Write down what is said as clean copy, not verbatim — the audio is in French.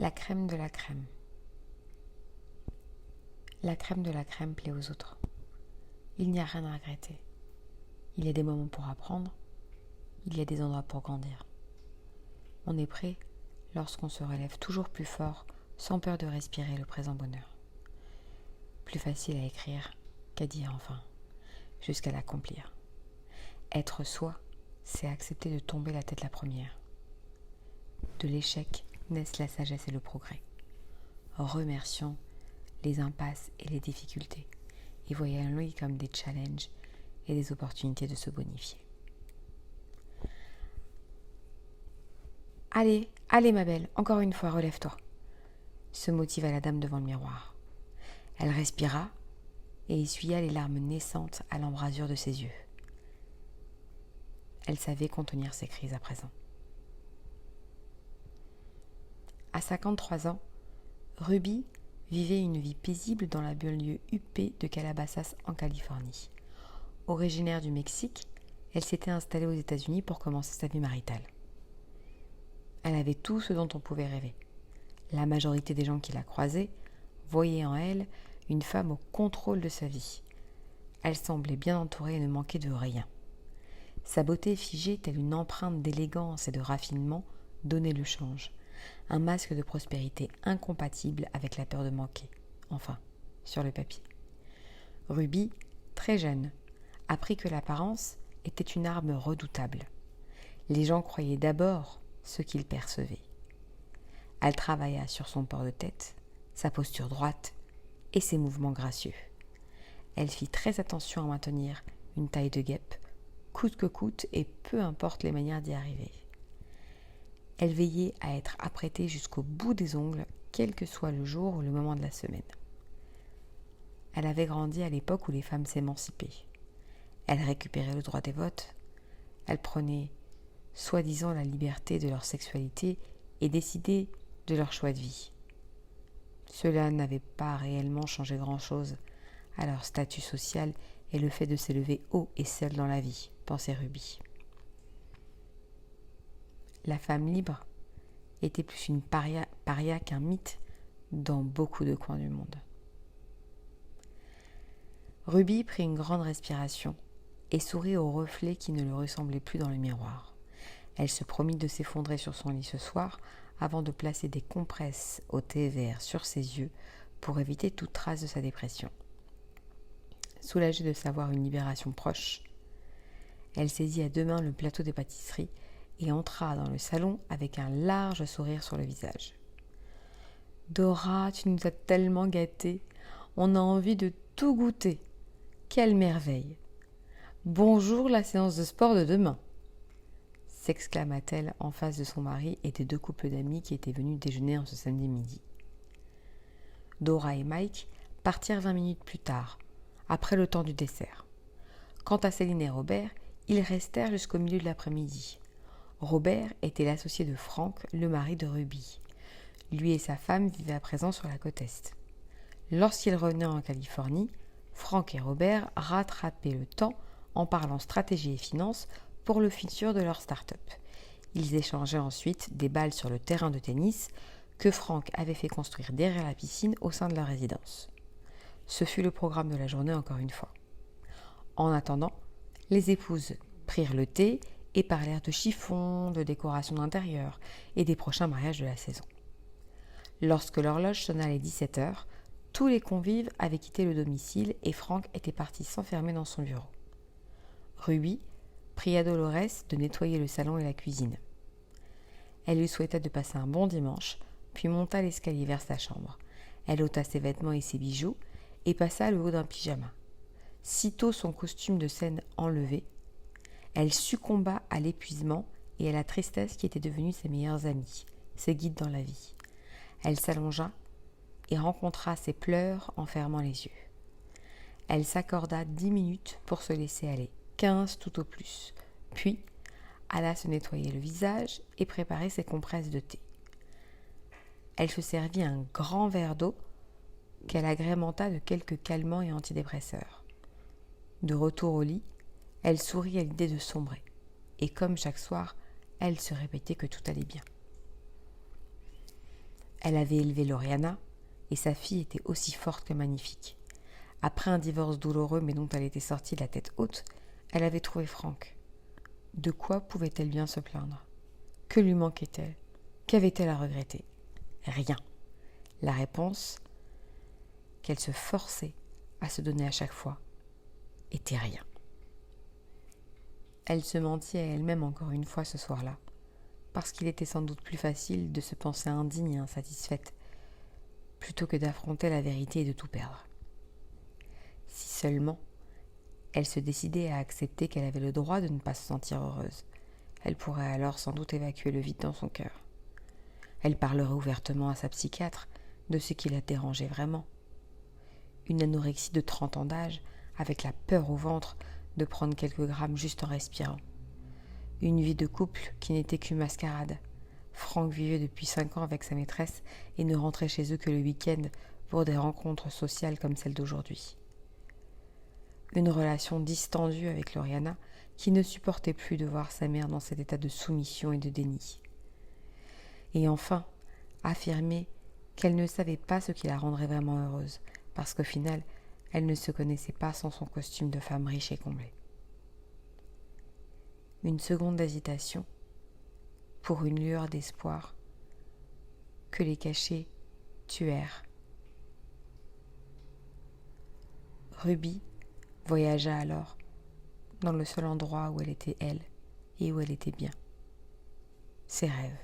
La crème de la crème. La crème de la crème plaît aux autres. Il n'y a rien à regretter. Il y a des moments pour apprendre. Il y a des endroits pour grandir. On est prêt lorsqu'on se relève toujours plus fort, sans peur de respirer le présent bonheur. Plus facile à écrire qu'à dire enfin, jusqu'à l'accomplir. Être soi, c'est accepter de tomber la tête la première. De l'échec naissent la sagesse et le progrès. Remercions les impasses et les difficultés et voyons-les comme des challenges et des opportunités de se bonifier. Allez, allez ma belle, encore une fois, relève-toi, se motiva la dame devant le miroir. Elle respira et essuya les larmes naissantes à l'embrasure de ses yeux. Elle savait contenir ses crises à présent. À 53 ans, Ruby vivait une vie paisible dans la banlieue huppée de Calabasas en Californie. Originaire du Mexique, elle s'était installée aux États-Unis pour commencer sa vie maritale. Elle avait tout ce dont on pouvait rêver. La majorité des gens qui la croisaient voyaient en elle une femme au contrôle de sa vie. Elle semblait bien entourée et ne manquait de rien. Sa beauté figée, telle une empreinte d'élégance et de raffinement, donnait le change. Un masque de prospérité incompatible avec la peur de manquer. Enfin, sur le papier. Ruby, très jeune, apprit que l'apparence était une arme redoutable. Les gens croyaient d'abord ce qu'ils percevaient. Elle travailla sur son port de tête, sa posture droite et ses mouvements gracieux. Elle fit très attention à maintenir une taille de guêpe, coûte que coûte et peu importe les manières d'y arriver. Elle veillait à être apprêtée jusqu'au bout des ongles, quel que soit le jour ou le moment de la semaine. Elle avait grandi à l'époque où les femmes s'émancipaient. Elle récupérait le droit des votes. Elle prenait soi-disant la liberté de leur sexualité et décidait de leur choix de vie. Cela n'avait pas réellement changé grand-chose à leur statut social et le fait de s'élever haut et seule dans la vie, pensait Ruby. La femme libre était plus une paria qu'un mythe dans beaucoup de coins du monde. Ruby prit une grande respiration et sourit au reflet qui ne le ressemblait plus dans le miroir. Elle se promit de s'effondrer sur son lit ce soir avant de placer des compresses au thé vert sur ses yeux pour éviter toute trace de sa dépression. Soulagée de savoir une libération proche, elle saisit à deux mains le plateau des pâtisseries et entra dans le salon avec un large sourire sur le visage. « Dora, tu nous as tellement gâtés, on a envie de tout goûter. Quelle merveille! Bonjour la séance de sport de demain !» s'exclama-t-elle en face de son mari et des deux couples d'amis qui étaient venus déjeuner en ce samedi midi. Dora et Mike partirent 20 minutes plus tard, après le temps du dessert. Quant à Céline et Robert, ils restèrent jusqu'au milieu de l'après-midi. Robert était l'associé de Frank, le mari de Ruby. Lui et sa femme vivaient à présent sur la côte Est. Lorsqu'ils revenaient en Californie, Frank et Robert rattrapaient le temps en parlant stratégie et finances pour le futur de leur start-up. Ils échangeaient ensuite des balles sur le terrain de tennis que Frank avait fait construire derrière la piscine au sein de leur résidence. Ce fut le programme de la journée encore une fois. En attendant, les épouses prirent le thé et parlèrent de chiffons, de décoration d'intérieur et des prochains mariages de la saison. Lorsque l'horloge sonna les 17 heures, tous les convives avaient quitté le domicile et Frank était parti s'enfermer dans son bureau. Ruby pria Dolores de nettoyer le salon et la cuisine. Elle lui souhaita de passer un bon dimanche, puis monta l'escalier vers sa chambre. Elle ôta ses vêtements et ses bijoux et passa le haut d'un pyjama. Sitôt son costume de scène enlevé, elle succomba à l'épuisement et à la tristesse qui étaient devenus ses meilleurs amis, ses guides dans la vie. Elle s'allongea et rencontra ses pleurs en fermant les yeux. Elle s'accorda 10 minutes pour se laisser aller, 15 tout au plus, puis alla se nettoyer le visage et préparer ses compresses de thé. Elle se servit un grand verre d'eau qu'elle agrémenta de quelques calmants et antidépresseurs. De retour au lit, elle sourit à l'idée de sombrer, et comme chaque soir, elle se répétait que tout allait bien. Elle avait élevé Loriana, et sa fille était aussi forte que magnifique. Après un divorce douloureux mais dont elle était sortie la tête haute, elle avait trouvé Franck. De quoi pouvait-elle bien se plaindre? Que lui manquait-elle? Qu'avait-elle à regretter? Rien. La réponse qu'elle se forçait à se donner à chaque fois était rien. Elle se mentit à elle-même encore une fois ce soir-là, parce qu'il était sans doute plus facile de se penser indigne et insatisfaite, plutôt que d'affronter la vérité et de tout perdre. Si seulement elle se décidait à accepter qu'elle avait le droit de ne pas se sentir heureuse, elle pourrait alors sans doute évacuer le vide dans son cœur. Elle parlerait ouvertement à sa psychiatre de ce qui la dérangeait vraiment. Une anorexie de 30 ans d'âge, avec la peur au ventre de prendre quelques grammes juste en respirant. Une vie de couple qui n'était qu'une mascarade. Franck vivait depuis 5 ans avec sa maîtresse et ne rentrait chez eux que le week-end pour des rencontres sociales comme celle d'aujourd'hui. Une relation distendue avec Loriana qui ne supportait plus de voir sa mère dans cet état de soumission et de déni. Et enfin, affirmer qu'elle ne savait pas ce qui la rendrait vraiment heureuse, parce qu'au final, elle ne se connaissait pas sans son costume de femme riche et comblée. Une seconde d'hésitation, pour une lueur d'espoir, que les cachets tuèrent. Ruby voyagea alors dans le seul endroit où elle était elle et où elle était bien, ses rêves.